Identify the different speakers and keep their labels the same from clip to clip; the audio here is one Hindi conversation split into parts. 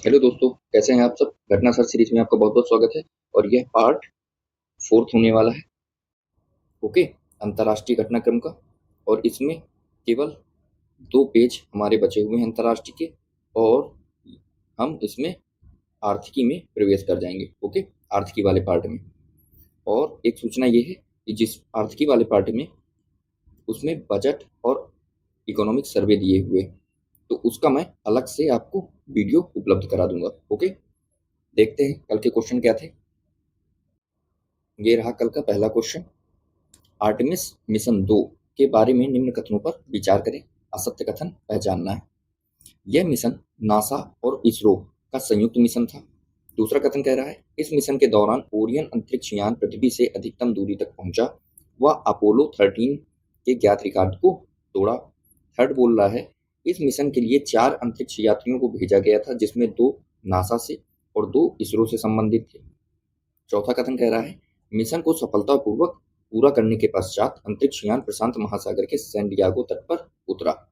Speaker 1: हेलो दोस्तों, कैसे हैं आप सब। घटना सर सीरीज में आपका बहुत बहुत स्वागत है और यह पार्ट 4 होने वाला है। ओके, अंतर्राष्ट्रीय घटनाक्रम का। और इसमें केवल 2 पेज हमारे बचे हुए हैं अंतर्राष्ट्रीय के, और हम इसमें आर्थिकी में प्रवेश कर जाएंगे। ओके, आर्थिकी वाले पार्ट में। और एक सूचना ये है कि जिस आर्थिकी वाले पार्ट में उसमें बजट और इकोनॉमिक सर्वे दिए हुए हैं, तो उसका मैं अलग से आपको वीडियो उपलब्ध करा दूंगा। ओके, देखते हैं कल के क्वेश्चन क्या थे। ये रहा कल का पहला क्वेश्चन। आर्टेमिस मिशन 2 के बारे में निम्न कथनों पर विचार करें। असत्य कथन पहचानना है। यह मिशन नासा और इसरो का संयुक्त मिशन था। दूसरा कथन कह रहा है, इस मिशन के दौरान ओरियन अंतरिक्ष यान पृथ्वी से अधिकतम दूरी तक पहुंचा। वह अपोलो 13 के ज्ञात रिकॉर्ड को तोड़ा। थर्ड बोल रहा है, इस मिशन के लिए 4 अंतरिक्ष यात्रियों को भेजा गया था, जिसमें 2 नासा से और 2 इसरो से संबंधित थे। चौथा कथन कह रहा है, मिशन को सफलतापूर्वक पूरा करने के पश्चात अंतरिक्ष यान प्रशांत महासागर के सैन डियागो तट पर उतरा।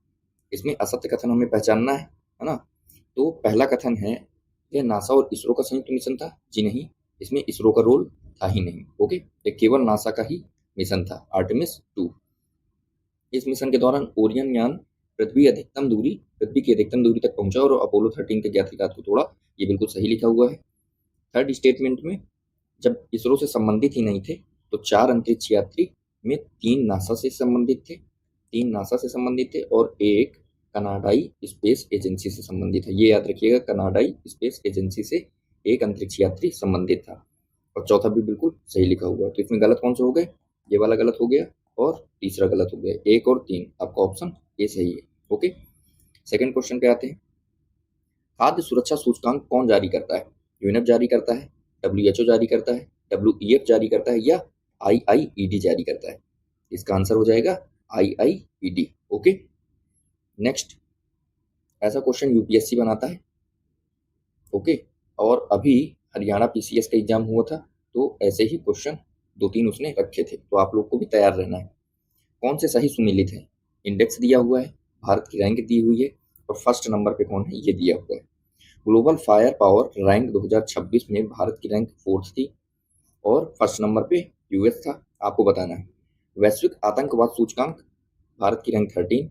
Speaker 1: इसमें असत्य कथन हमें पहचानना है ना। तो पहला कथन है, यह नासा और इसरो का संयुक्त मिशन था। जी नहीं, इसमें इसरो का रोल था ही नहीं। ओके, ये केवल नासा का ही मिशन था, आर्टेमिस 2। इस मिशन के दौरान ओरियन यान पृथ्वी की अधिकतम दूरी तक पहुंचा और अपोलो 13 के ज्ञात रिकॉर्ड को तोड़ा। ये बिल्कुल सही लिखा हुआ है। थर्ड स्टेटमेंट में जब इसरो से संबंधित ही नहीं थे, तो 4 अंतरिक्ष यात्री में 3 नासा से संबंधित थे और एक कनाडाई स्पेस एजेंसी से संबंधित है। ये याद रखिएगा, कनाडाई स्पेस एजेंसी से एक अंतरिक्ष यात्री संबंधित था। और चौथा भी बिल्कुल सही लिखा हुआ है। तो इसमें गलत कौन से हो गए? ये वाला गलत हो गया और तीसरा गलत हो गया। 1 और 3 आपका ऑप्शन ए सही है। ओके, सेकंड क्वेश्चन पे आते हैं। खाद्य सुरक्षा सूचकांक कौन जारी करता है? यूएनएफ जारी करता है, WHO जारी करता है, WEF जारी करता है, या IIED जारी करता है? इसका आंसर हो जाएगा IIED। Okay, next. ऐसा क्वेश्चन यूपीएससी बनाता है। ओके, और अभी हरियाणा PCS का एग्जाम हुआ था, तो ऐसे ही क्वेश्चन 2-3 उसने रखे थे, तो आप लोग को भी तैयार रहना है। कौन से सही सुमेलित है? इंडेक्स दिया हुआ है, भारत की रैंक दी हुई है, और फर्स्ट नंबर पे कौन है ये दिया हुआ है। ग्लोबल फायर पावर रैंक 2026 में भारत की रैंक 4th थी और फर्स्ट नंबर पे यूएस था। आपको बताना है। वैश्विक आतंकवाद सूचकांक, भारत की रैंक 13,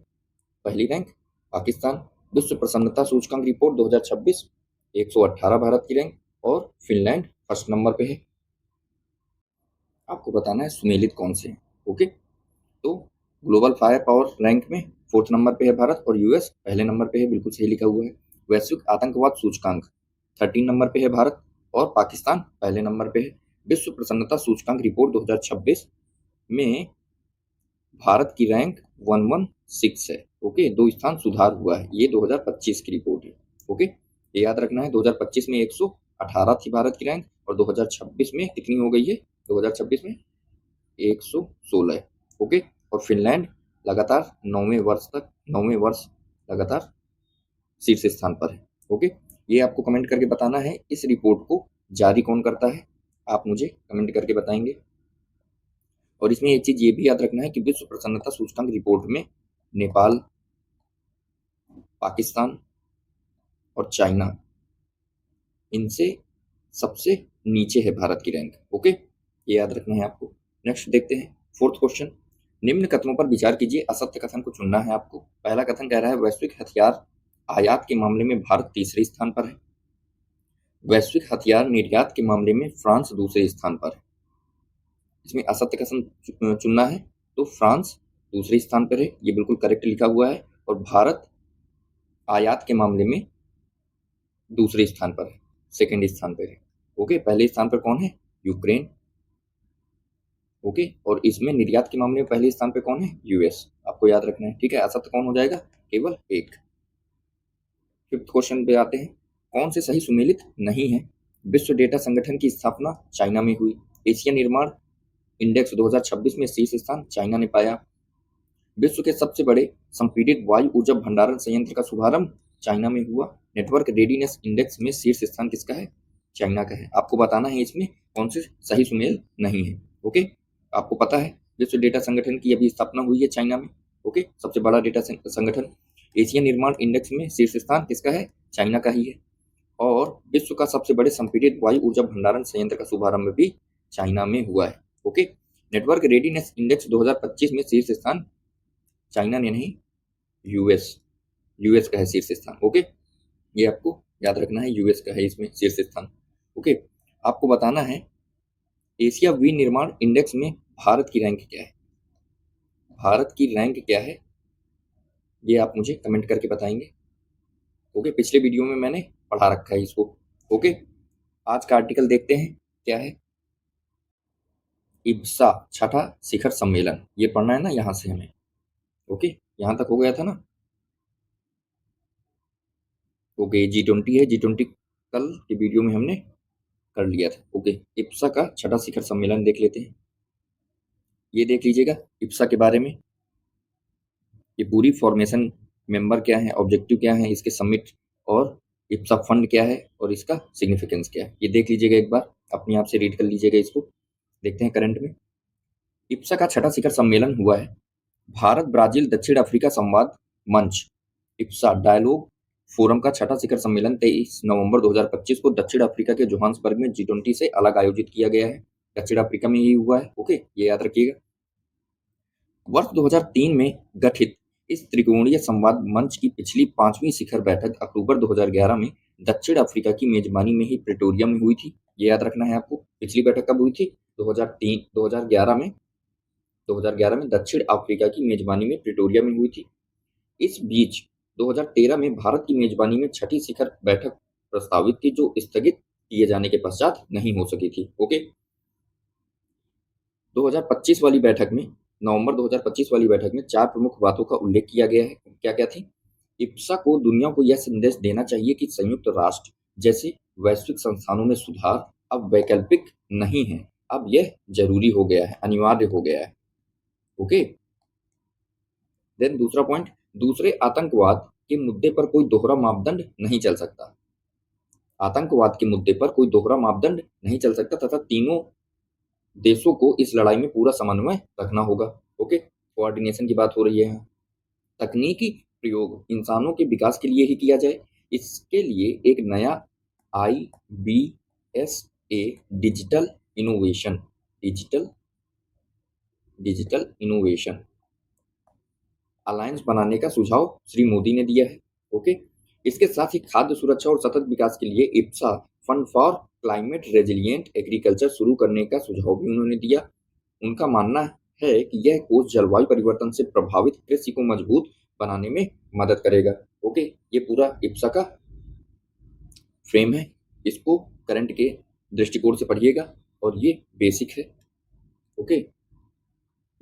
Speaker 1: पहली रैंक पाकिस्तान। विश्व प्रसन्नता सूचकांक रिपोर्ट 2026, 118 भारत की रैंक, और फिनलैंड फर्स्ट नंबर पे है। आपको बताना है सुमेलित कौन से हैं। ओके, तो ग्लोबल फायर पावर रैंक में 4th नंबर पे है भारत और यूएस पहले नंबर पे है, बिल्कुल सही लिखा हुआ है। वैश्विक आतंकवाद सूचकांक 13 नंबर पे है भारत और पाकिस्तान पहले नंबर पे है। विश्व प्रसन्नता सूचकांक रिपोर्ट 2026 में भारत की रैंक 116 है। ओके, 2 स्थान सुधार हुआ है। ये 2025 की रिपोर्ट है। ओके, ये याद रखना है। 2025 में 118 थी भारत की रैंक और 2026 में कितनी हो गई है? 2026 में 116 है। ओके, और फिनलैंड लगातार 9वें वर्ष लगातार शीर्ष स्थान पर है। ओके, ये आपको कमेंट करके बताना है इस रिपोर्ट को जारी कौन करता है, आप मुझे कमेंट करके बताएंगे। और इसमें एक चीज ये भी याद रखना है कि विश्व प्रसन्नता सूचकांक रिपोर्ट में नेपाल, पाकिस्तान और चाइना, इनसे सबसे नीचे है भारत की रैंक। ओके, ये याद रखना है आपको। नेक्स्ट देखते हैं 4th क्वेश्चन। निम्न कथनों पर विचार कीजिए, असत्य कथन को चुनना है आपको। पहला कथन कह रहा है, वैश्विक हथियार आयात के मामले में भारत तीसरे स्थान पर है। वैश्विक हथियार निर्यात के मामले में फ्रांस दूसरे स्थान पर है। इसमें असत्य कथन चुनना है, तो फ्रांस दूसरे स्थान पर है, ये बिल्कुल करेक्ट लिखा हुआ है। और भारत आयात के मामले में दूसरे स्थान पर है, सेकंड स्थान पर है। ओके, पहले स्थान पर कौन है? यूक्रेन। ओके, और इसमें निर्यात के मामले में पहले स्थान पे कौन है? यूएस। आपको याद रखना है। ठीक है, असत्य कौन हो जाएगा? केवल एक। 5th क्वेश्चन पे आते हैं। कौन से सही सुमेलित नहीं है? विश्व डेटा संगठन की स्थापना चाइना में हुई। एशिया निर्माण इंडेक्स 2026 में शीर्ष स्थान चाइना ने पाया। विश्व के सबसे बड़े संपीड़ित वायु ऊर्जा भंडारण संयंत्र का शुभारंभ चाइना में हुआ। नेटवर्क रेडीनेस इंडेक्स में शीर्ष स्थान किसका है? चाइना का है। आपको बताना है इसमें कौन से सही सुमेल नहीं है। ओके, आपको पता है विश्व डेटा संगठन की अभी स्थापना हुई है चाइना में। ओके, सबसे बड़ा डेटा संगठन। एशिया निर्माण इंडेक्स में शीर्ष स्थान किसका है? चाइना का ही है। और विश्व का सबसे बड़े संपीड़ित वायु ऊर्जा भंडारण संयंत्र का शुभारंभ भी चाइना में हुआ है। ओके, नेटवर्क रेडीनेस इंडेक्स 2025 में शीर्ष स्थान चाइना ने नहीं, यूएस का है शीर्ष स्थान। ओके, ये आपको याद रखना है, यूएस का है इसमें शीर्ष स्थान। ओके, आपको बताना है एशिया विनिर्माण इंडेक्स में भारत की रैंक क्या है। भारत की रैंक क्या है ये आप मुझे कमेंट करके बताएंगे। ओके, पिछले वीडियो में मैंने पढ़ा रखा है इसको। ओके, आज का आर्टिकल देखते हैं क्या है। इब्सा छठा शिखर सम्मेलन, ये पढ़ना है ना यहाँ से हमें। ओके, यहाँ तक हो गया था ना। ओके, G20 है, G20 कल के वीडियो में हमने कर लिया था। ओके, इब्सा का छठा शिखर सम्मेलन देख लेते हैं। ये देख लीजिएगा इब्सा के बारे में, ये पूरी फॉर्मेशन, मेंबर क्या है, ऑब्जेक्टिव क्या है इसके समिट, और इब्सा फंड क्या है और इसका सिग्निफिकेंस क्या है, ये देख लीजिएगा एक बार, अपने आप से रीड कर लीजिएगा इसको। देखते हैं करंट में। इब्सा का छठा शिखर सम्मेलन हुआ है। भारत ब्राजील दक्षिण अफ्रीका संवाद मंच इब्सा डायलॉग फोरम का छठा शिखर सम्मेलन 23 नवंबर 2025 को दक्षिण अफ्रीका के जोहान्सबर्ग में G20 से अलग आयोजित किया गया है। दक्षिण अफ्रीका में ही हुआ है। ओके, ये याद रखिएगा। वर्ष 2003 में गठित इस त्रिकोणीय संवाद मंच की पिछली 5वीं शिखर बैठक अक्टूबर 2011 में दक्षिण अफ्रीका की मेजबानी में ही प्रिटोरिया में हुई थी। ये याद रखना है आपको। पिछली बैठक कब हुई थी? 2011 में दक्षिण अफ्रीका की मेजबानी में प्रिटोरिया में हुई थी। इस बीच 2013 में भारत की मेजबानी में छठी शिखर बैठक प्रस्तावित थी, जो स्थगित किए जाने के पश्चात नहीं हो सकी थी। ओके, 2025 वाली बैठक में, नवंबर 2025 वाली बैठक में 4 प्रमुख बातों का उल्लेख किया गया है। क्या क्या थी? इब्सा को दुनिया को यह संदेश देना चाहिए कि संयुक्त राष्ट्र जैसे वैश्विक संस्थानों में सुधार अब वैकल्पिक नहीं है, अब यह जरूरी हो गया है, अनिवार्य हो गया है। ओके, देन दूसरा पॉइंट, दूसरे आतंकवाद के मुद्दे पर कोई दोहरा मापदंड नहीं चल सकता। आतंकवाद के मुद्दे पर कोई दोहरा मापदंड नहीं चल सकता तथा तीनों देशों को इस लड़ाई में पूरा समन्वय रखना होगा। ओके, कोऑर्डिनेशन की बात हो रही है यहाँ। तकनीकी प्रयोग इंसानों के विकास के लिए ही किया जाए, इसके लिए एक नया IBSA डिजिटल इनोवेशन अलायंस बनाने का सुझाव श्री मोदी ने दिया है। ओके, इसके साथ ही खाद्य सुरक्षा और सतत विकास के लिए IBSA fund for climate resilient agriculture शुरू करने का सुझाव भी उन्होंने दिया। उनका मानना है कि यह कोष जलवायु परिवर्तन से प्रभावित कृषि को मजबूत बनाने में मदद करेगा। ओके, ये पूरा इब्सा का फ्रेम है, इसको करंट के दृष्टिकोण से पढ़िएगा और ये बेसिक है। ओके,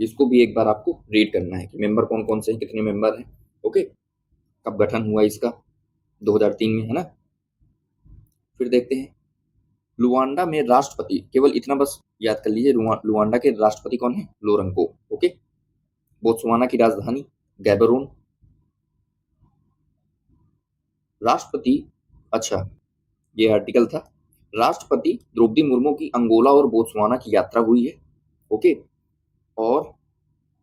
Speaker 1: इसको भी एक बार आपको रीड करना है कि मेंबर कौन कौन से हैं, कितने मेंबर हैं। ओके, कब गठन हुआ इसका? 2003 में, है ना। फिर देखते हैं लुआंडा में राष्ट्रपति, केवल इतना बस याद कर लीजिए, लुआंडा के राष्ट्रपति कौन है? लोरेंको। ओके, बोत्सवाना की राजधानी गैबरोन। राष्ट्रपति, अच्छा ये आर्टिकल था। राष्ट्रपति द्रौपदी मुर्मू की अंगोला और बोत्सवाना की यात्रा हुई है। ओके, और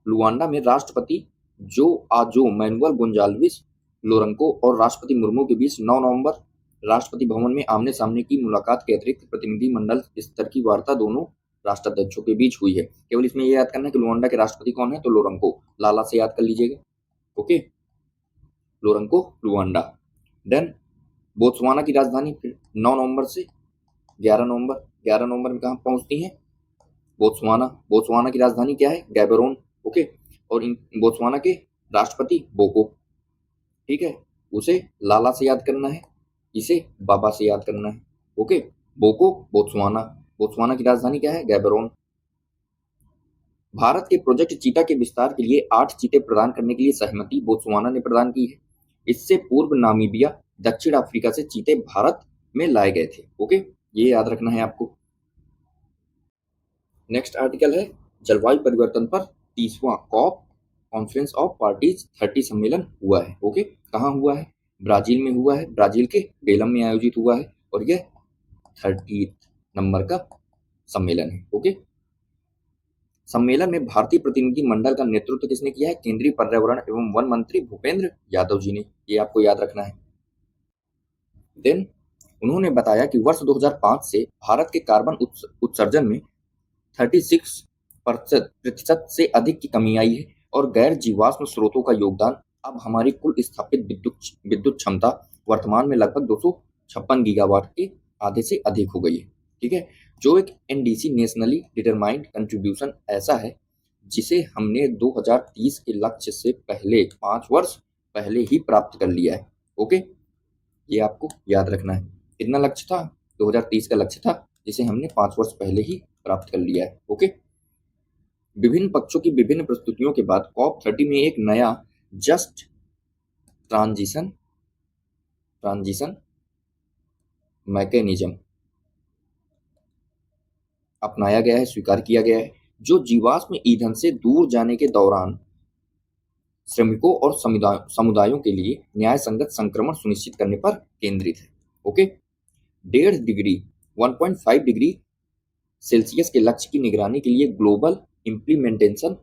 Speaker 1: लुआंडा में राष्ट्रपति जो मैनुअल गोंजाल्विस लोरेंको और राष्ट्रपति मुर्मू के बीच 9 नवंबर राष्ट्रपति भवन में आमने सामने की मुलाकात के अतिरिक्त प्रतिनिधि मंडल स्तर की वार्ता दोनों राष्ट्राध्यक्षों के बीच हुई है। केवल इसमें यह याद करना है कि लुआंडा के राष्ट्रपति कौन है? तो लोरेंको, लाला से याद कर लीजिएगा। Okay, Lourenco Luanda. Then Botswana की राजधानी फिर 9 नवंबर से 11 नवंबर में कहाँ पहुंचती है? बोत्सवाना की राजधानी क्या है? गैबरोन। ओके, और इन बोत्सवाना के राष्ट्रपति बोको। ठीक है, उसे लाला से याद करना है, इसे बाबा से याद करना है। ओके, बोको बोत्सवाना की राजधानी क्या है? गैबरोन। भारत के प्रोजेक्ट चीता के विस्तार के लिए 8 चीते प्रदान करने के लिए सहमति बोत्सवाना ने प्रदान की है। इससे पूर्व नामीबिया, दक्षिण अफ्रीका से चीते भारत में लाए गए थे। ओके, ये याद रखना है आपको। नेक्स्ट आर्टिकल है जलवायु परिवर्तन पर 30वां कॉप कॉन्फ्रेंस ऑफ पार्टीज 30 सम्मेलन हुआ है। ओके, कहाँ हुआ है? ब्राजील में हुआ है, ब्राजील के बेलम में आयोजित हुआ है, और यह 30 नंबर का सम्मेलन है। ओके, सम्मेलन में भारतीय प्रतिनिधि मंडल का नेतृत्व किसने किया है? केंद्रीय पर्यावरण एवं वन मंत्री भूपेंद्र यादव जी ने। ये आपको याद रखना है। देन उन्होंने बताया कि वर्ष 2005 से भारत के कार्बन उत्सर्जन में 36% से अधिक की कमी आई है और गैर जीवाश्म स्रोतों का योगदान अब हमारी कुल स्थापित विद्युत क्षमता वर्तमान में लगभग 256 गीगावाट के आधे से अधिक हो गई है। ठीक है, जो एक एनडीसी नेशनली डिटरमाइंड कंट्रीब्यूशन ऐसा है जिसे हमने 2030 के लक्ष्य से पहले 5 वर्ष पहले ही प्राप्त कर लिया है। ओके, ये आपको याद रखना है। कितना लक्ष्य था? 2030 का लक्ष्य था जिसे हमने 5 वर्ष पहले ही प्राप्त कर लिया है। ओके, विभिन्न पक्षों की विभिन्न प्रस्तुतियों के बाद COP30 में एक नया जस्ट ट्रांजिशन मैकेनिज्म अपनाया गया है, स्वीकार किया गया है, जो जीवाश्म ईंधन से दूर जाने के दौरान श्रमिकों और समुदायों के लिए न्याय संगत संक्रमण सुनिश्चित करने पर केंद्रित है। ओके, 1.5 डिग्री सेल्सियस के लक्ष्य की निगरानी के लिए ग्लोबल इम्प्लीमेंटेशन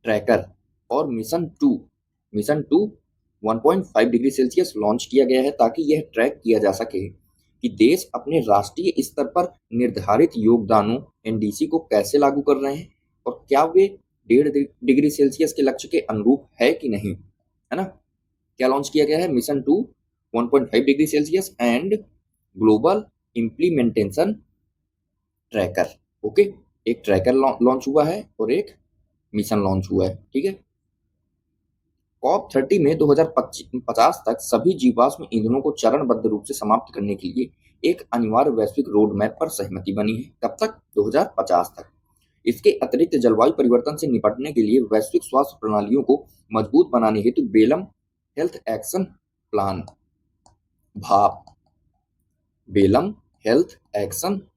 Speaker 1: ट्रैकर और mission to 1.5 degree Celsius launch किया गया है ताकि यह ट्रैक किया जा सके कि देश अपने राष्ट्रीय स्तर पर निर्धारित योगदानों एनडीसी को कैसे लागू कर रहे हैं और क्या वे 1.5 डिग्री सेल्सियस के लक्ष्य के अनुरूप है कि नहीं, है ना। क्या लॉन्च किया गया है? Mission to 1.5 degree Celsius and global implementation tracker. Okay, एक ट्रैकर लॉन्च हुआ है और एक मिशन लॉन्च हुआ है। ठीक है, COP30 में 2050 तक सभी जीवाश्म ईंधनों को चरणबद्ध रूप से समाप्त करने के लिए एक अनिवार्य वैश्विक रोड मैप पर सहमति बनी है। कब तक? 2050 तक। इसके अतिरिक्त जलवायु परिवर्तन से निपटने के लिए वैश्विक स्वास्थ्य प्रणालियों को मजबूत बनाने हेतु बेलम हेल्थ एक्शन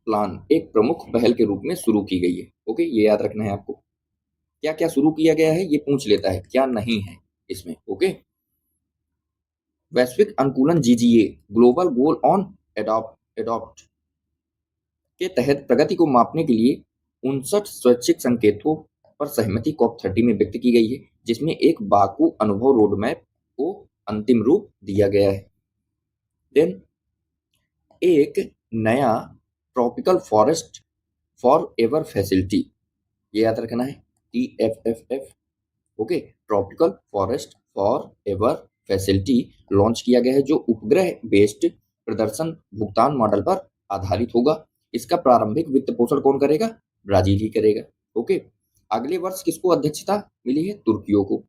Speaker 1: प्लान एक प्रमुख पहल के रूप में शुरू की गई है। ओके, ये याद रखना है आपको। क्या क्या शुरू किया गया है ये पूछ लेता है, क्या नहीं है इसमें। ओके, वैश्विक अनुकूलन GGA global goal on adopt के तहत प्रगति को मापने के लिए 59 स्वैच्छिक संकेतों पर सहमति COP30 में व्यक्त की गई है, जिसमें एक बाकू अनुभव रोडमैप को अंतिम रूप दिया गया है। देन एक नया tropical forest for ever facility, ये याद रखना है, TFFF। Okay, tropical forest for ever facility launch किया गया है, जो उपग्रह बेस्ड प्रदर्शन भुगतान मॉडल पर आधारित होगा। इसका प्रारंभिक वित्त पोषण कौन करेगा? ब्राजील ही करेगा। ओके, अगले वर्ष किसको अध्यक्षता मिली है? तुर्कियों को।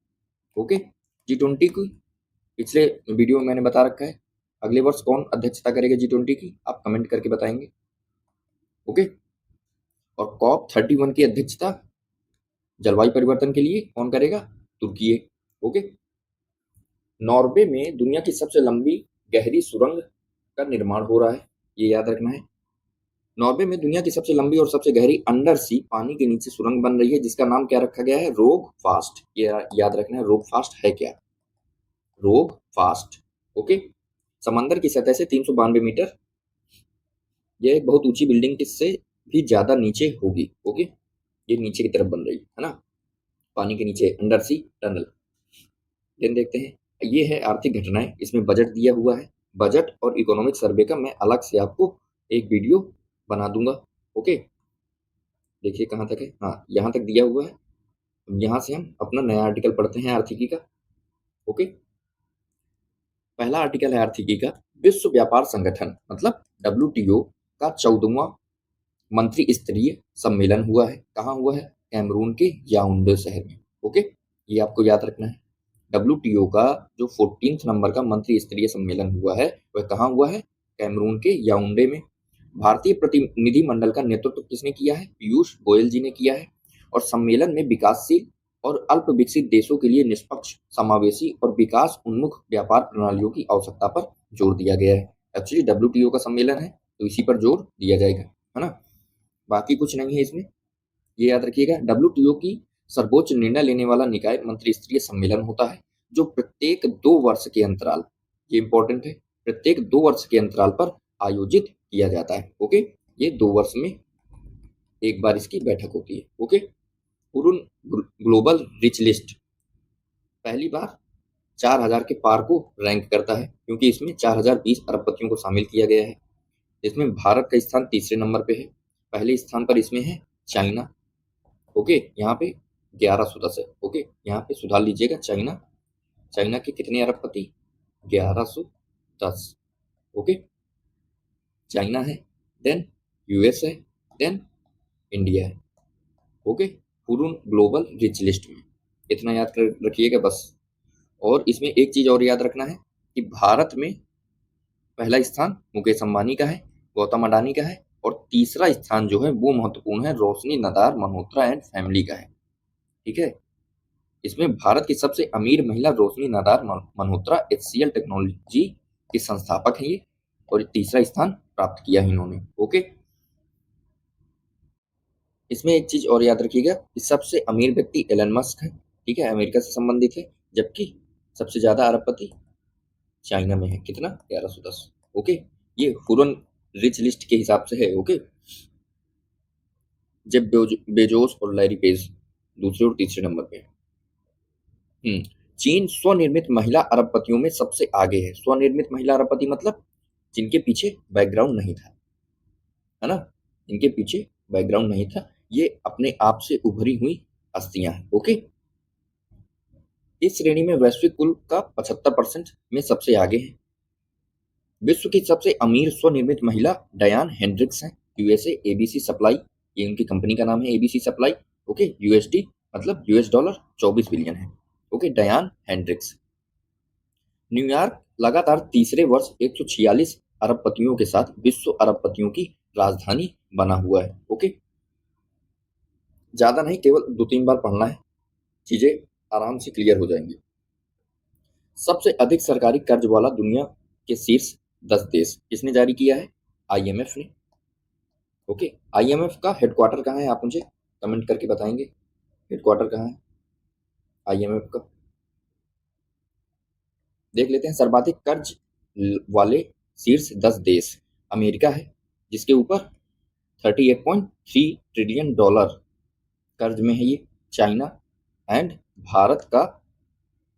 Speaker 1: ओके, G20 की पिछले वीडियो में मैंने बता रखा है। अगले वर्ष कौन अध्यक्षता करेगा G20 की? आप कमेंट करके बताएंगे। ओके, और COP31 की अध्यक्षता जलवायु परिवर्तन के लिए कौन करेगा? तुर्की है। ओके, नॉर्वे में दुनिया की सबसे लंबी गहरी सुरंग का निर्माण हो रहा है, ये याद रखना है। नॉर्वे में दुनिया की सबसे लंबी और सबसे गहरी अंडर सी पानी के नीचे सुरंग बन रही है, जिसका नाम क्या रखा गया है? रोग फास्ट। ये याद रखना है, रोग फास्ट है क्या? रोग फास्ट। ओके, समंदर की सतह से 392 मीटर, यह एक बहुत ऊंची बिल्डिंग से भी ज्यादा नीचे होगी। ओके, ये नीचे की तरफ बन रही है ना, पानी के नीचे अंडर सी टनल। देन देखते हैं, ये है आर्थिक घटनाएं, इसमें बजट दिया हुआ है। बजट और इकोनॉमिक सर्वे का मैं अलग से आपको एक वीडियो बना दूंगा। ओके, देखिए कहाँ तक है। हाँ, यहाँ तक दिया हुआ है। यहाँ से हम अपना नया आर्टिकल पढ़ते हैं आर्थिकी का। ओके, पहला आर्टिकल है आर्थिकी का, विश्व व्यापार संगठन मतलब WTO का 14वां मंत्री स्तरीय सम्मेलन हुआ है। कहाँ हुआ है? कैमरून के याओंडे शहर में। ओके, ये आपको याद रखना है। WTO का जो 14th नंबर का मंत्री स्तरीय सम्मेलन हुआ है वह कहाँ हुआ है? कैमरून के याओंडे में। भारतीय प्रतिनिधि मंडल का नेतृत्व किसने किया है? पीयूष गोयल जी ने किया है। और सम्मेलन में विकासशील और अल्प विकसित देशों के लिए निष्पक्ष, समावेशी और विकास उन्मुख व्यापार प्रणालियों की आवश्यकता पर जोर दिया गया है। एक्चुअली WTO का सम्मेलन है तो इसी पर जोर दिया जाएगा, है ना, बाकी कुछ नहीं है इसमें। ये याद रखिएगा, WTO की सर्वोच्च निर्णय लेने वाला निकाय मंत्री स्तरीय सम्मेलन होता है, जो प्रत्येक 2 वर्ष के अंतराल, ये इंपॉर्टेंट है, प्रत्येक 2 वर्ष के अंतराल पर आयोजित किया जाता है। ओके, ये 2 वर्ष में एक बार इसकी बैठक होती है। ओके, पूर्ण ग्लोबल रिच लिस्ट पहली बार 4000 के पार को रैंक करता है, क्योंकि इसमें 4020 अरबपतियों को शामिल किया गया है। इसमें भारत का स्थान तीसरे नंबर पे है। पहले स्थान पर इसमें है चाइना। ओके, यहाँ पे 1110 है। ओके, यहाँ पे सुधार लीजिएगा, चाइना। चाइना के कितने अरबपति? 1110। ओके, चाइना है, देन यूएस है, देन इंडिया है। Okay, Hurun global rich list में, इतना याद कर रखिएगा बस। और इसमें एक चीज और याद रखना है कि भारत में पहला स्थान मुकेश अंबानी का है, गौतम अडानी का है, और तीसरा स्थान जो है वो महत्वपूर्ण है, रोशनी नदार मल्होत्रा एंड फैमिली का है। ठीक है, इसमें भारत की सबसे अमीर महिला रोशनी नदार मल्होत्रा HCL टेक्नोलॉजी की संस्थापक है ये, और तीसरा स्थान प्राप्त किया है इन्होंने। ओके, इसमें एक चीज और याद रखिएगा कि सबसे अमीर व्यक्ति एलन मस्क है। ठीक है, अमेरिका से संबंधित है, जबकि सबसे ज्यादा अरबपति चाइना में है। कितना? 1110। ओके, ये हुरन रिच लिस्ट के हिसाब से है। ओके, जेफ बेजोस और लैरी पेज दूसरे और तीसरे नंबर पे है। चीन स्वनिर्मित महिला अरबपतियों में सबसे आगे है। स्वनिर्मित महिला अरबपति मतलब जिनके पीछे बैकग्राउंड नहीं था, है ना, इनके पीछे बैकग्राउंड नहीं था, ये अपने आप से उभरी हुई हस्तियां हैं। ओके, इस श्रेणी में वैश्विक कुल का 75% में सबसे आगे है। विश्व की सबसे अमीर स्वनिर्मित महिला डयान हेंड्रिक्स हैं, यूएसए एबीसी सप्लाई, ये उनकी कंपनी का नाम है, एबीसी सप्लाई। ओके, यूएसडी मतलब US$ 24 बिलियन है। Okay, Diane Hendricks. न्यूयॉर्क लगातार तीसरे वर्ष 146 अरबपतियों के साथ विश्व अरबपतियों की राजधानी बना हुआ है। ओके, ज्यादा नहीं, केवल 2-3 बार पढ़ना है, चीजें आराम से क्लियर हो जाएंगी। सबसे अधिक सरकारी कर्ज वाला दुनिया के शीर्ष 10 देश किसने जारी किया है? IMF ने। ओके, IMF का हेडक्वार्टर कहाँ है? आप मुझे कमेंट करके बताएंगे, हेडक्वार्टर कहाँ है IMF का? देख लेते हैं। सर्वाधिक कर्ज वाले शीर्ष 10 देश, अमेरिका है जिसके ऊपर $38.3 ट्रिलियन कर्ज में है ये। चाइना एंड भारत का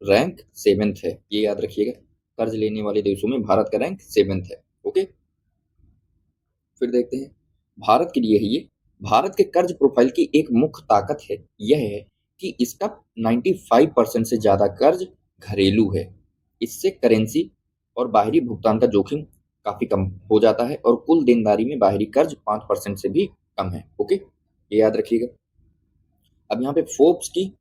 Speaker 1: रैंक 7th है, ये याद रखिएगा। कर्ज लेने वाले देशों में भारत का रैंक 7th है। ओके, फिर देखते हैं भारत के लिए है ये। भारत के कर्ज प्रोफाइल की एक मुख्य ताकत है, यह है कि इसका 95% से ज्यादा कर्ज घरेलू है। इससे करेंसी और बाहरी भुगतान का जोखिम काफी कम हो जाता है, और कुल देनदारी में बाहरी कर्ज 5% से भी कम है। ओके, ये याद रखिएगा। अब यहाँ पे फोर्ब्स की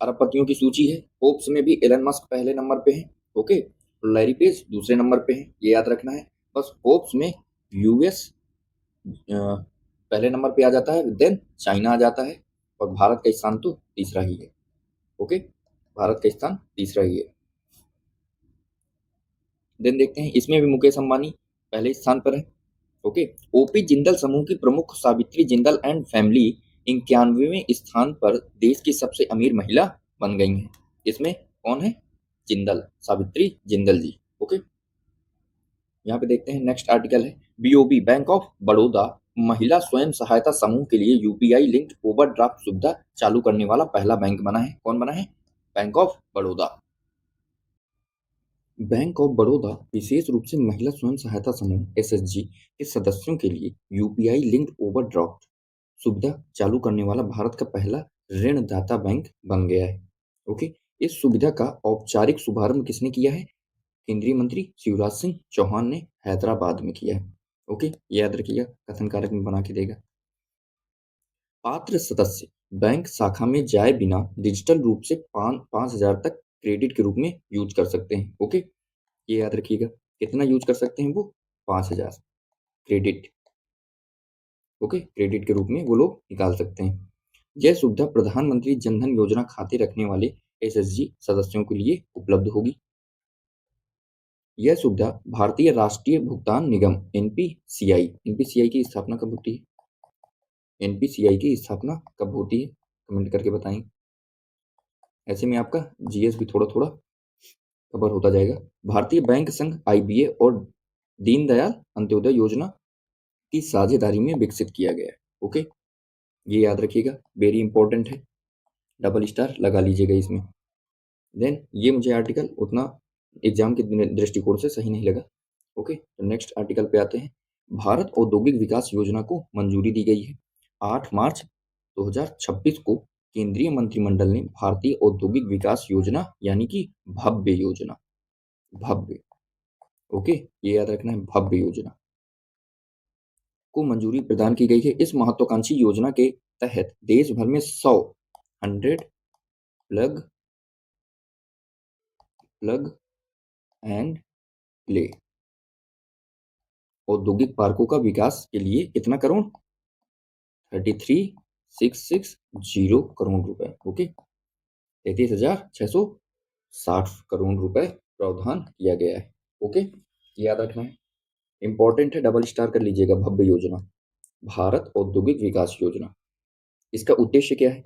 Speaker 1: अरबपतियों की सूची है। फोर्ब्स में भी एलन मस्क पहले नंबर पे है। ओके, लैरी पेज दूसरे नंबर पे है, ये याद रखना है बस। फोर्ब्स में यूएस पहले नंबर पे आ जाता है, देन चाइना आ जाता है, और भारत का स्थान तो तीसरा ही है। ओके, भारत का स्थान तीसरा ही है। देन देखते हैं, इसमें भी मुकेश अंबानी पहले स्थान पर है। ओके, ओपी जिंदल समूह की प्रमुख सावित्री जिंदल एंड फैमिली 91वें स्थान पर देश की सबसे अमीर महिला बन गई हैं। इसमें कौन है? जिंदल, सावित्री जिंदल जी। ओके, यहाँ पे देखते हैं, नेक्स्ट आर्टिकल है BOB बैंक ऑफ बड़ौदा महिला स्वयं सहायता समूह के लिए UPI लिंक्ड ओवरड्राफ्ट सुविधा चालू करने वाला पहला बैंक बना है। कौन बना है? Bank of Baroda. Bank of Baroda विशेष रूप से महिला स्वयं सहायता समूह SHG के सदस्यों के लिए UPI लिंक्ड ओवरड्राफ्ट सुविधा चालू करने वाला भारत का पहला ऋणदाता बैंक बन गया है। ओके, इस सुविधा का औपचारिक शुभारंभ किसने किया है? केंद्रीय मंत्री शिवराज सिंह चौहान ने हैदराबाद में किया है। ओके, याद रखिएगा, कथन कारक में बना के देगा। पात्र सदस्य बैंक शाखा में जाए बिना डिजिटल रूप से 5,000 तक क्रेडिट के रूप में यूज कर सकते हैं। ओके, ये याद रखिएगा, कितना यूज कर सकते हैं वो? 5,000 क्रेडिट। ओके, क्रेडिट के रूप में वो लोग निकाल सकते हैं। यह सुविधा प्रधानमंत्री जनधन योजना खाते रखने वाले SHG सदस्यों के लिए उपलब्ध होगी। यह सुविधा भारतीय राष्ट्रीय भुगतान निगम NPCI की स्थापना कब होती है? NPCI की स्थापना कब होती है? कमेंट करके बताएं। ऐसे में आपका GS भी थोड़ा थोड़ा कवर होता जाएगा। भारतीय बैंक संघ IBA और दीनदयाल अंत्योदय योजना की साझेदारी में विकसित किया गया है। ओके, ये याद रखिएगा, वेरी इंपॉर्टेंट है, डबल स्टार लगा लीजिएगा इसमें। देन ये मुझे आर्टिकल उतना एग्जाम के दृष्टिकोण से सही नहीं लगा। ओके, तो नेक्स्ट आर्टिकल पे आते हैं। भारत औद्योगिक विकास योजना को मंजूरी दी गई है। 8 मार्च 2026 को केंद्रीय मंत्रिमंडल ने भारतीय औद्योगिक विकास योजना यानी कि भव्य योजना, भव्य, ओके, ये याद रखना है, भव्य योजना को मंजूरी प्रदान की गई है। इस महत्वाकांक्षी योजना के तहत देश भर में 100 प्लग प्लग एंड प्ले औद्योगिक पार्कों का विकास के लिए कितना करोड़, 33,660 करोड़ रुपए, ओके, 33,660 करोड़ रुपए प्रावधान किया गया है। ओके, याद रखना है, इंपॉर्टेंट है, डबल स्टार कर लीजिएगा। भव्य योजना, भारत औद्योगिक विकास योजना, इसका उद्देश्य क्या है?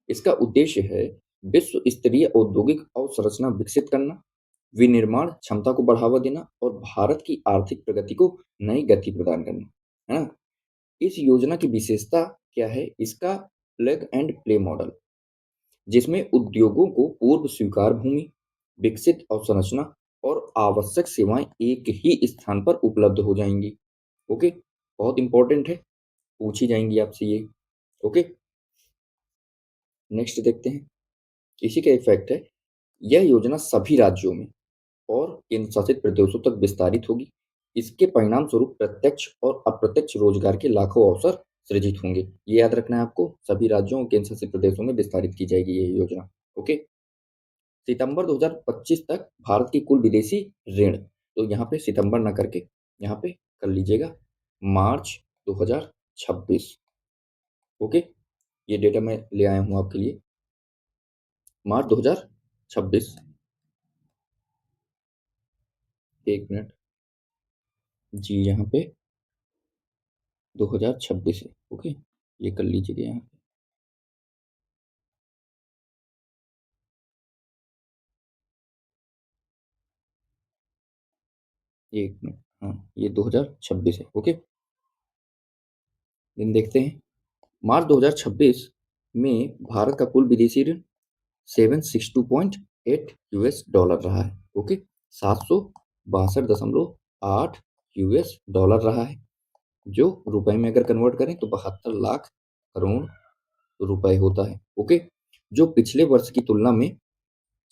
Speaker 1: इसका उद्देश्य है विश्व स्तरीय औद्योगिक अवसंरचना विकसित करना, विनिर्माण क्षमता को बढ़ावा देना और भारत की आर्थिक प्रगति को नई गति प्रदान करना, है ना? इस योजना की विशेषता क्या है? इसका प्लग एंड प्ले मॉडल, जिसमें उद्योगों को पूर्व स्वीकार भूमि, विकसित अवसंरचना और आवश्यक सेवाएं एक ही स्थान पर उपलब्ध हो जाएंगी। ओके, बहुत इंपॉर्टेंट है, पूछी जाएंगी आपसे ये। ओके, नेक्स्ट देखते हैं, इसी का इफेक्ट है। यह योजना सभी राज्यों में और केंद्र शासित प्रदेशों तक विस्तारित होगी। इसके परिणाम स्वरूप प्रत्यक्ष और अप्रत्यक्ष रोजगार के लाखों अवसर सृजित होंगे। ये याद रखना है आपको, सभी राज्यों और केंद्र शासित प्रदेशों में विस्तारित की जाएगी ये योजना। ओके, सितंबर 2025 तक भारत की कुल विदेशी ऋण, तो यहाँ पे सितंबर ना करके यहाँ पे कर लीजिएगा मार्च 2026। ओके, ये डेटा मैं ले आया हूँ आपके लिए, मार्च 2026। एक मिनट जी, यहाँ पे 2026 है। ओके, ये कर लीजिएगा यहाँ पे। एक मिनट, हाँ, ये 2026 है। ओके, दिन देखते हैं। मार्च 2026 में भारत का कुल विदेशी ऋण 762.8 यूएस डॉलर रहा है। ओके, 762.8 यूएस डॉलर रहा है, जो रुपए में अगर कन्वर्ट करें तो 72 लाख करोड़ रुपए होता है। ओके, जो पिछले वर्ष की तुलना में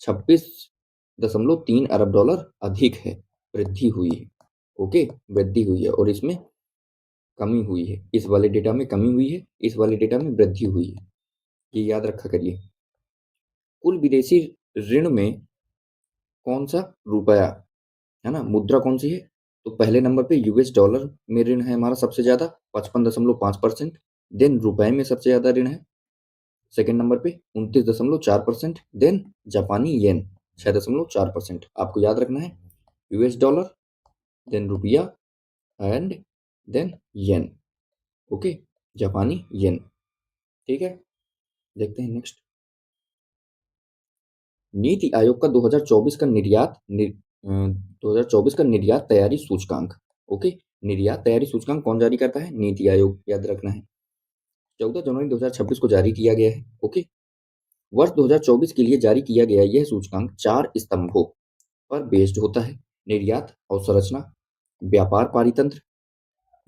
Speaker 1: 26.3 अरब डॉलर अधिक है, वृद्धि हुई है। ओके, वृद्धि हुई है और इसमें कमी हुई है, इस वाले डेटा में कमी हुई है, इस वाले डेटा में वृद्धि हुई है, ये याद रखा करिए। कुल विदेशी ऋण में कौन सा रुपया, है ना, मुद्रा कौन सी है? तो पहले नंबर पे यूएस डॉलर में ऋण है हमारा सबसे ज्यादा, 55.5%। देन रुपए में सबसे ज्यादा ऋण है सेकंड नंबर पे 29.4%। देन जापानी येन 6.4%। आपको याद रखना है यूएस डॉलर, देन रुपया एंड देन येन। ओके, जापानी येन, ठीक है। देखते हैं नेक्स्ट, नीति आयोग का 2024 का 2024 का निर्यात तैयारी सूचकांक। ओके, निर्यात तैयारी सूचकांक कौन जारी करता है? नीति आयोग, याद रखना है। 14 जनवरी 2026 को जारी किया गया है। ओके, वर्ष 2024 के लिए जारी किया गया यह सूचकांक 4 स्तंभों पर बेस्ड होता है: निर्यात अवसंरचना, व्यापार पारितंत्र,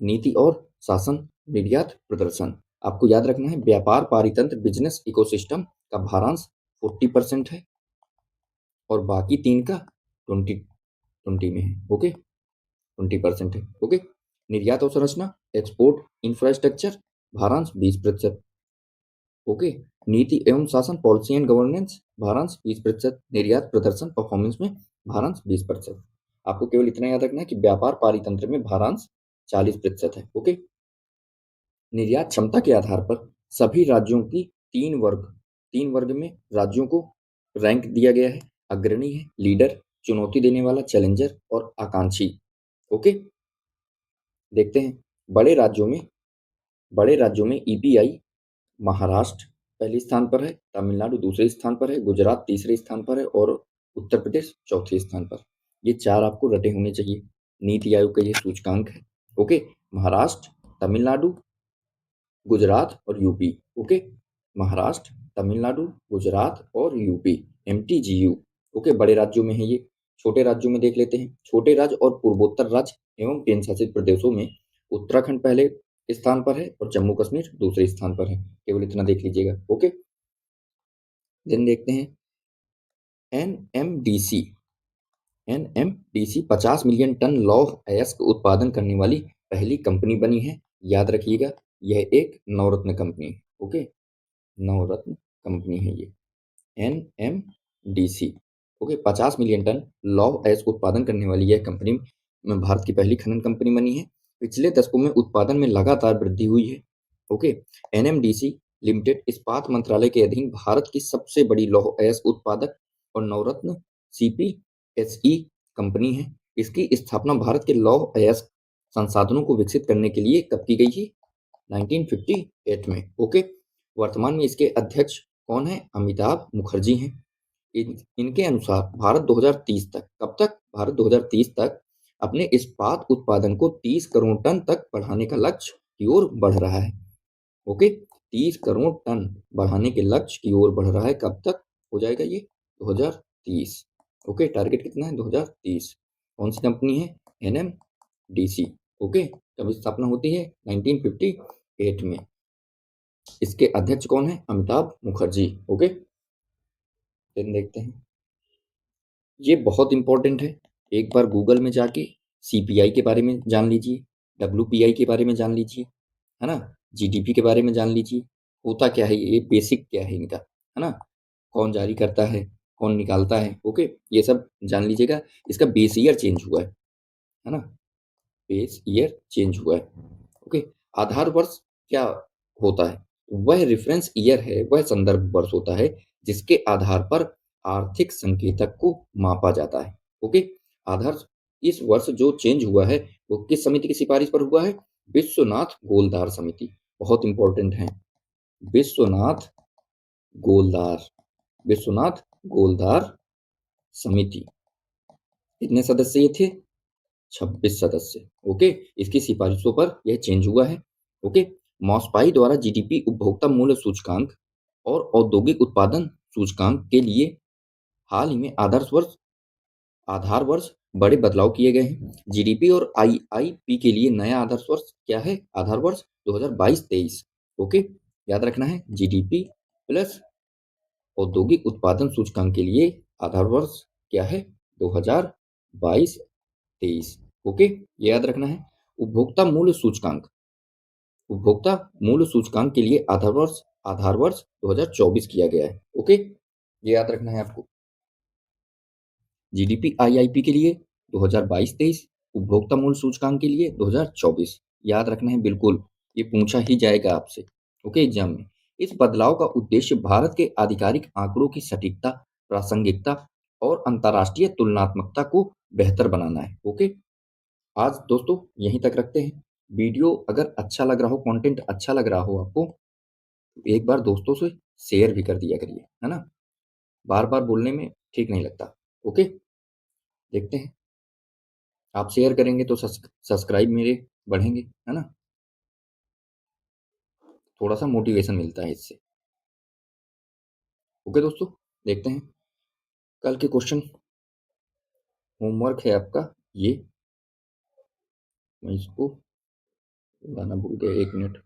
Speaker 1: नीति और शासन, निर्यात प्रदर्शन। आपको याद रखना है व्यापार पारितंत्र बिजनेस इकोसिस्टम का भारांश 40% है और बाकी 3 का 20 में है। ओके, 20% है। ओके, निर्यात अवसंरचना एक्सपोर्ट इंफ्रास्ट्रक्चर भारांश 20%। ओके, नीति एवं शासन पॉलिसी एंड गवर्नेंस भारांश 20%, निर्यात प्रदर्शन परफॉर्मेंस में भारांश 20%। आपको केवल इतना याद रखना है कि व्यापार पारितंत्र में भारांश 40% है। ओके, निर्यात क्षमता के आधार पर सभी राज्यों की 3 वर्ग में राज्यों को रैंक दिया गया है: अग्रणी है, लीडर, चुनौती देने वाला चैलेंजर और आकांक्षी। ओके, देखते हैं बड़े राज्यों में ईपीआई महाराष्ट्र पहले स्थान पर है, तमिलनाडु दूसरे स्थान पर है, गुजरात तीसरे स्थान पर है और उत्तर प्रदेश चौथे स्थान पर। ये 4 आपको रटे होने चाहिए, नीति आयोग का ये सूचकांक है। ओके, महाराष्ट्र, तमिलनाडु, गुजरात और यूपी। ओके, महाराष्ट्र, तमिलनाडु, गुजरात और यूपी, एमटीजीयू। ओके, बड़े राज्यों में है ये। छोटे राज्यों में देख लेते हैं। छोटे राज्य और पूर्वोत्तर राज्य एवं केंद्र शासित प्रदेशों में उत्तराखंड पहले स्थान पर है और जम्मू कश्मीर दूसरे स्थान पर है। केवल इतना देख लीजिएगा। ओके, देन देखते हैं एनएमडीसी। एनएमडीसी 50 मिलियन टन लौह अयस्क उत्पादन करने वाली पहली कंपनी बनी है। याद रखिएगा, यह एक नवरत्न कंपनी है। ओके, नवरत्न कंपनी है ये एनएमडीसी। ओके, 50 मिलियन टन लौह अयस्क उत्पादन करने वाली यह कंपनी में भारत की पहली खनन कंपनी बनी है। पिछले दशकों में उत्पादन में लगातार वृद्धि हुई है। ओके, एनएमडीसी लिमिटेड इस्पात मंत्रालय के अधीन भारत की सबसे बड़ी लौह अयस्क उत्पादक और नवरत्न सीपीएसई कंपनी है। इसकी स्थापना भारत के लौह अयस्क संसाधनों को विकसित करने के लिए कब की गई थी? 1958 में। ओके, वर्तमान में इसके अध्यक्ष कौन है? अमिताभ मुखर्जी हैं। इनके अनुसार भारत 2030 तक, कब तक? भारत 2030 तक अपने इस्पात उत्पादन को 30 करोड़ टन तक बढ़ाने का लक्ष्य की ओर बढ़ रहा है। ओके, 30 करोड़ टन बढ़ाने के लक्ष्य की ओर बढ़ रहा है। कब तक हो जाएगा ये? 2030। ओके, टारगेट कितना है? 2030। कौन सी कंपनी है? एनएमडीसी। ओके, कब स्थापना होती है? 1958 में। इसके अध्यक्ष कौन है? अमिताभ मुखर्जी। ओके, देन देखते हैं, ये बहुत इंपॉर्टेंट है। एक बार गूगल में जाके सीपीआई के बारे में जान लीजिए, डब्ल्यूपीआई के बारे में जान लीजिए, है ना, जीडीपी के बारे में जान लीजिए। होता क्या है ये, बेसिक क्या है इनका, है ना, कौन जारी करता है, कौन निकालता है। ओके, ये सब जान लीजिएगा। इसका बेस ईयर चेंज हुआ है ना, बेस ईयर चेंज हुआ है। ओके, आधार वर्ष क्या होता है? वह रेफरेंस ईयर है, वह संदर्भ वर्ष होता है जिसके आधार पर आर्थिक संकेतक को मापा जाता है। ओके, आधार इस वर्ष जो चेंज हुआ है वो किस समिति की सिफारिश पर हुआ है? विश्वनाथ गोलदार समिति। बहुत इंपॉर्टेंट है, विश्वनाथ गोलदार, विश्वनाथ गोलदार समिति। कितने सदस्य ये थे? 26 सदस्य। ओके, इसकी सिफारिशों पर यह चेंज हुआ है। ओके, मॉस्पाई द्वारा जीडीपी, उपभोक्ता मूल्य सूचकांक और औद्योगिक उत्पादन सूचकांक के लिए हाल ही में आधार वर्ष बड़े बदलाव किए गए हैं। जीडीपी और आईआईपी के लिए नया आदर्श वर्ष क्या है? आधार वर्ष 2022-23। ओके, याद रखना है, जीडीपी प्लस औद्योगिक उत्पादन सूचकांक के लिए आधार वर्ष क्या है? 2022-23। ओके, ये याद रखना है। उपभोक्ता मूल्य सूचकांक, उपभोक्ता मूल्य सूचकांक के लिए आधार वर्ष 2024 किया गया है। ओके, ये याद रखना है आपको। जीडीपी आईआईपी के लिए 2022-23, उपभोक्ता मूल्य सूचकांक के लिए 2024। याद रखना है बिल्कुल, ये पूछा ही जाएगा आपसे। ओके, एग्जाम में। इस बदलाव का उद्देश्य भारत के आधिकारिक आंकड़ों की सटीकता, प्रासंगिकता और अंतर्राष्ट्रीय तुलनात्मकता को बेहतर बनाना है। ओके, आज दोस्तों यहीं तक रखते हैं। वीडियो अगर अच्छा लग रहा हो, कंटेंट अच्छा लग रहा हो आपको, तो एक बार दोस्तों से शेयर भी कर दिया करिए, है ना, बार बार बोलने में ठीक नहीं लगता। ओके, देखते हैं, आप शेयर करेंगे तो सब्सक्राइब मेरे बढ़ेंगे, है ना, थोड़ा सा मोटिवेशन मिलता है इससे। ओके दोस्तों, देखते हैं कल के क्वेश्चन। होमवर्क है आपका ये, मैं इसको लाना भूल गया, 1 मिनट।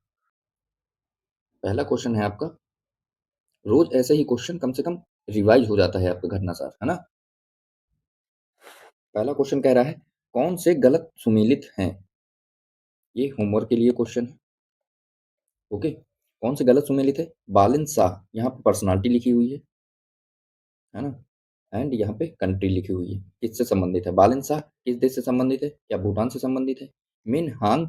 Speaker 1: पहला क्वेश्चन है आपका, रोज ऐसे ही क्वेश्चन कम से कम रिवाइज हो जाता है आपका घटनासार, है ना। पहला क्वेश्चन कह रहा है, कौन से गलत सुमेलित हैं? ये होमवर्क के लिए क्वेश्चन है। ओके, कौन से गलत सुमेलित है? बालिन शाह, यहाँ पे पर्सनालिटी लिखी हुई है ना, एंड यहाँ पे कंट्री लिखी हुई है। किससे संबंधित है? बालिन शाह किस देश से संबंधित है? क्या भूटान से संबंधित है? मिन हांग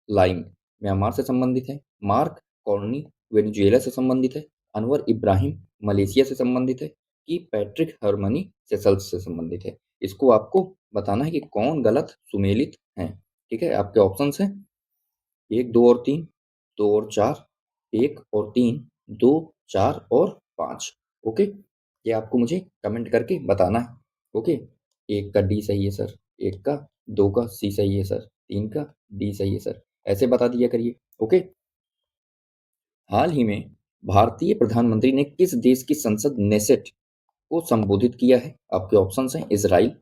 Speaker 1: लाइंग म्यांमार से संबंधित है। मार्क कॉर्नी वेनेजुएला से संबंधित है। अनवर इब्राहिम मलेशिया से संबंधित है। कि पैट्रिक हरमनी सेशल्स से संबंधित है। इसको आपको बताना है कि कौन गलत सुमेलित है। ठीक है, आपके ऑप्शंस हैं 1, 2 और 3, 2 और 4, 1 और 3, 2, 4 और 5। ओके, ये आपको मुझे कमेंट करके बताना है। ओके, 1 का डी सही है सर, 1 का, 2 का सी सही है सर, 3 का डी सही है सर, ऐसे बता दिया करिए। ओके, हाल ही में भारतीय प्रधानमंत्री ने किस देश की संसद नेसेट को संबोधित किया है? आपके ऑप्शंस हैं इज़राइल,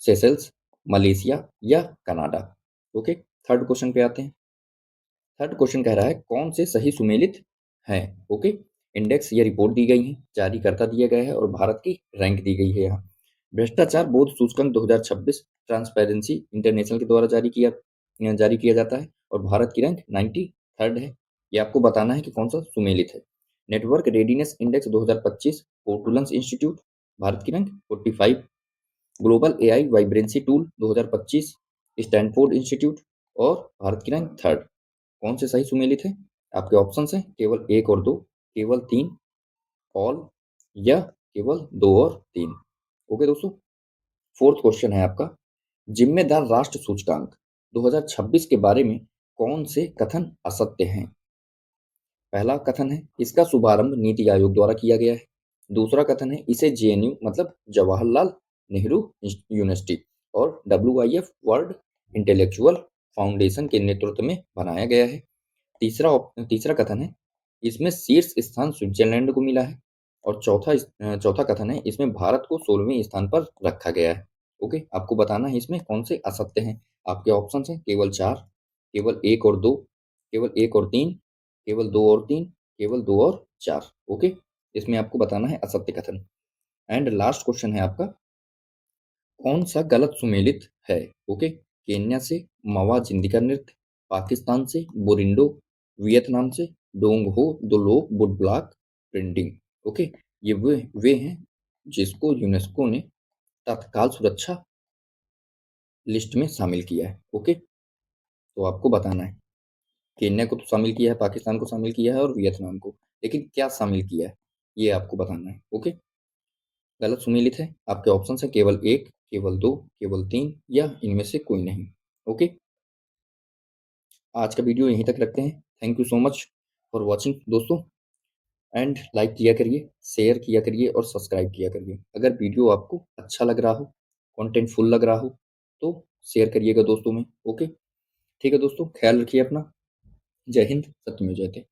Speaker 1: सेशेल्स, मलेशिया या कनाडा। ओके, थर्ड क्वेश्चन पे आते हैं। थर्ड क्वेश्चन कह रहा है कौन से सही सुमेलित हैं? ओके, इंडेक्स या रिपोर्ट दी गई है, जारीकर्ता दिया गया है और भारत की रैंक दी गई है यहाँ। भ्रष्टाचार बोध सूचकांक 2026 ट्रांसपेरेंसी इंटरनेशनल के द्वारा जारी किया जाता है और भारत की रैंक 93rd है। ये आपको बताना है कि कौन सा सुमेलित है। Network readiness index 2025 Portulans institute, Bharat की rank 45। Global AI vibrancy tool 2025 Stanford institute और भारत की रैंक 3rd। कौन से सही सुमेलित है? आपके ऑप्शंस हैं केवल 1 और 2, केवल 3, ऑल या केवल 2 और 3। ओके दोस्तों, फोर्थ क्वेश्चन है आपका, जिम्मेदार राष्ट्र सूचकांक 2026 के बारे में कौन से कथन असत्य हैं? पहला कथन है इसका शुभारंभ नीति आयोग द्वारा किया गया है। दूसरा कथन है इसे जेएनयू मतलब जवाहरलाल नेहरू यूनिवर्सिटी और डब्ल्यूआईएफ वर्ल्ड इंटेलेक्चुअल फाउंडेशन के नेतृत्व में बनाया गया है। तीसरा कथन है इसमें शीर्ष स्थान स्विट्जरलैंड को मिला है और चौथा कथन है इसमें भारत को 16वें स्थान पर रखा गया है। ओके, आपको बताना है इसमें कौन से असत्य हैं। आपके ऑप्शन हैं केवल 4, केवल 1 और 2, केवल 1 और 3, केवल 2 और 3, केवल 2 और 4। ओके, इसमें आपको बताना है असत्य कथन। एंड लास्ट क्वेश्चन है आपका, कौन सा गलत सुमेलित है? ओके, केन्या से मावा जिंदी का नृत्य, पाकिस्तान से बोरिंडो, वियतनाम से डोंग हो दो लोग बुड ब्लॉक प्रिंटिंग। ओके, ये वे हैं जिसको यूनेस्को ने तत्काल सुरक्षा लिस्ट में शामिल किया है। ओके, तो आपको बताना है केन्या को तो शामिल किया है, पाकिस्तान को शामिल किया है और वियतनाम को, लेकिन क्या शामिल किया है ये आपको बताना है। ओके, गलत सुमेलित है। आपके ऑप्शन है केवल 1, केवल 2, केवल 3 या इनमें से कोई नहीं। ओके, आज का वीडियो यहीं तक रखते हैं। Thank you so much for watching दोस्तों। एंड लाइक किया करिए, शेयर किया करिए और सब्सक्राइब किया करिए। अगर वीडियो आपको अच्छा लग रहा हो, कंटेंटफुल लग रहा हो तो शेयर करिएगा दोस्तों में। ओके, ठीक है दोस्तों, ख्याल रखिए अपना। जय हिंद, सत्यमेव जयते।